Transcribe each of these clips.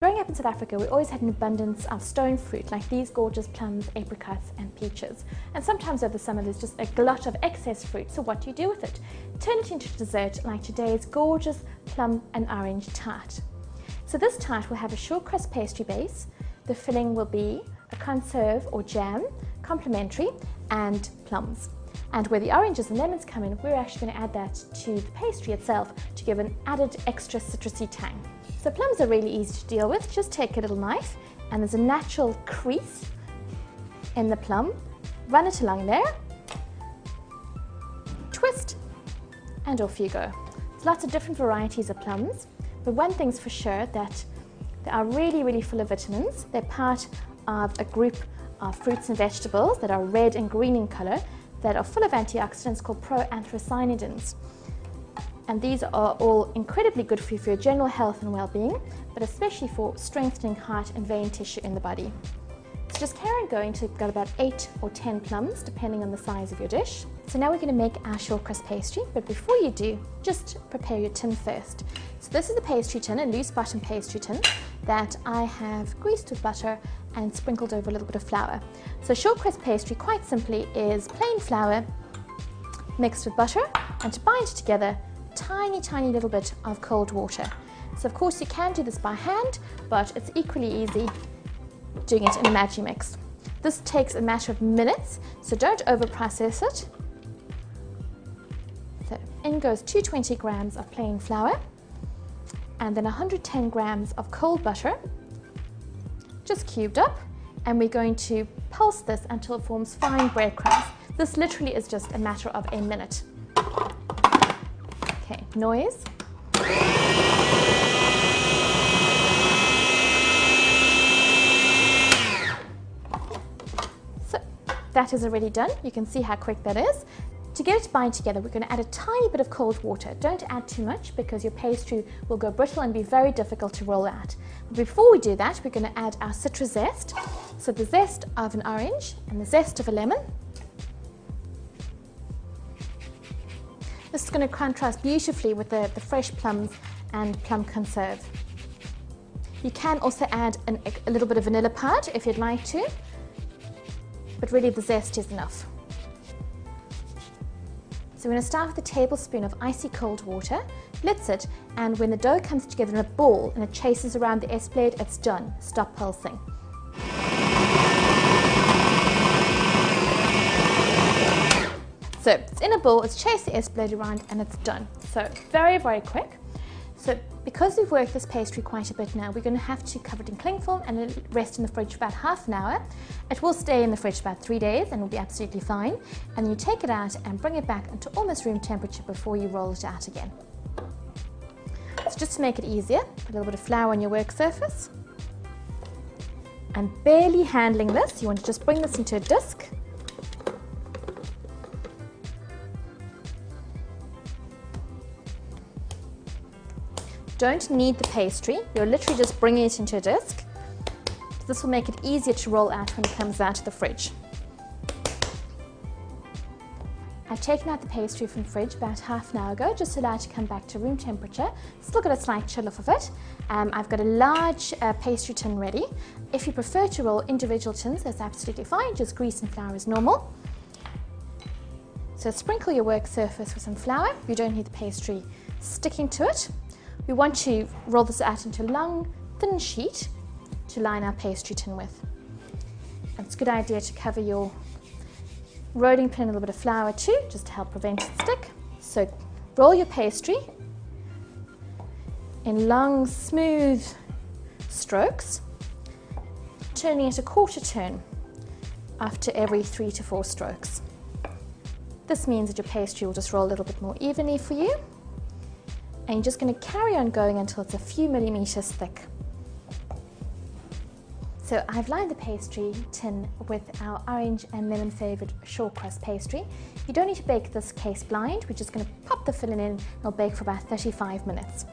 Growing up in South Africa, we always had an abundance of stone fruit, like these gorgeous plums, apricots and peaches. And sometimes over the summer there's just a glut of excess fruit, so what do you do with it? Turn it into dessert like today's gorgeous plum and orange tart. So this tart will have a short crust pastry base. The filling will be a conserve or jam, complimentary, and plums. And where the oranges and lemons come in, we're actually going to add that to the pastry itself to give an added extra citrusy tang. So plums are really easy to deal with. Just take a little knife and there's a natural crease in the plum. Run it along there, twist, and off you go. There's lots of different varieties of plums, but one thing's for sure, that they are really, really full of vitamins. They're part of a group of fruits and vegetables that are red and green in colour, that are full of antioxidants called proanthocyanidins. And these are all incredibly good for you for your general health and well-being, but especially for strengthening heart and vein tissue in the body. So just carry on going till you've got about 8 or 10 plums, depending on the size of your dish. So now we're going to make our short crust pastry, but before you do, just prepare your tin first. So this is the pastry tin, a loose bottom pastry tin that I have greased with butter and sprinkled over a little bit of flour. So short crust pastry, quite simply, is plain flour mixed with butter, and to bind it together, tiny little bit of cold water. So of course you can do this by hand, but it's equally easy doing it in a Magimix. This takes a matter of minutes, so don't over process it. So in goes 220 grams of plain flour, and then 110 grams of cold butter, just cubed up, and we're going to pulse this until it forms fine breadcrumbs. This literally is just a matter of a minute. Okay, noise. So that is already done. You can see how quick that is. To get it to bind together, we're going to add a tiny bit of cold water. Don't add too much because your pastry will go brittle and be very difficult to roll out. But before we do that, we're going to add our citrus zest. So the zest of an orange and the zest of a lemon. This is going to contrast beautifully with the fresh plums and plum conserve. You can also add a little bit of vanilla powder if you'd like to, but really the zest is enough. So we're going to start with a tablespoon of icy cold water, blitz it, and when the dough comes together in a ball and it chases around the S-blade, it's done. Stop pulsing. So it's in a bowl, it's chased the S-blade around and it's done. So very quick. So because we've worked this pastry quite a bit now, we're going to have to cover it in cling film and let it rest in the fridge for about half an hour. It will stay in the fridge about 3 days and will be absolutely fine. And then you take it out and bring it back into almost room temperature before you roll it out again. So just to make it easier, put a little bit of flour on your work surface. And barely handling this, you want to just bring this into a disc. Don't knead the pastry, you're literally just bringing it into a disc. This will make it easier to roll out when it comes out of the fridge. I've taken out the pastry from the fridge about half an hour ago, just to allow it to come back to room temperature. Still got a slight chill off of it. I've got a large pastry tin ready. If you prefer to roll individual tins, that's absolutely fine, just grease and flour as normal. So sprinkle your work surface with some flour. You don't need the pastry sticking to it. We want to roll this out into a long, thin sheet to line our pastry tin with. And it's a good idea to cover your rolling pin in a little bit of flour too, just to help prevent it stick. So roll your pastry in long, smooth strokes, turning it a quarter turn after every 3 to 4 strokes. This means that your pastry will just roll a little bit more evenly for you. And you're just going to carry on going until it's a few millimeters thick. So I've lined the pastry tin with our orange and lemon flavoured short crust pastry. You don't need to bake this case blind, we're just going to pop the filling in and it'll bake for about 35 minutes.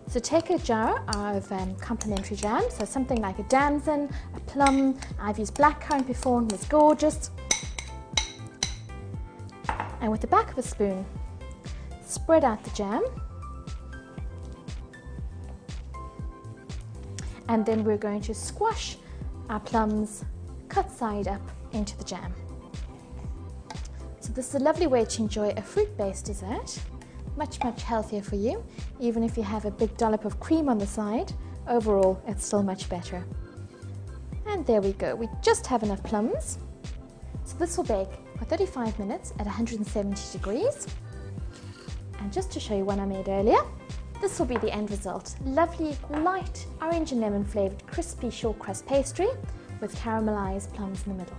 So take a jar of complimentary jam, so something like a damson, a plum. I've used blackcurrant before and it was gorgeous. And with the back of a spoon, spread out the jam. and then we're going to squash our plums cut side up into the jam. So this is a lovely way to enjoy a fruit-based dessert. Much healthier for you. Even if you have a big dollop of cream on the side, overall it's still much better. And there we go, we just have enough plums. So this will bake for 35 minutes at 170 degrees. And just to show you one I made earlier, this will be the end result. Lovely, light, orange and lemon flavoured crispy short crust pastry with caramelised plums in the middle.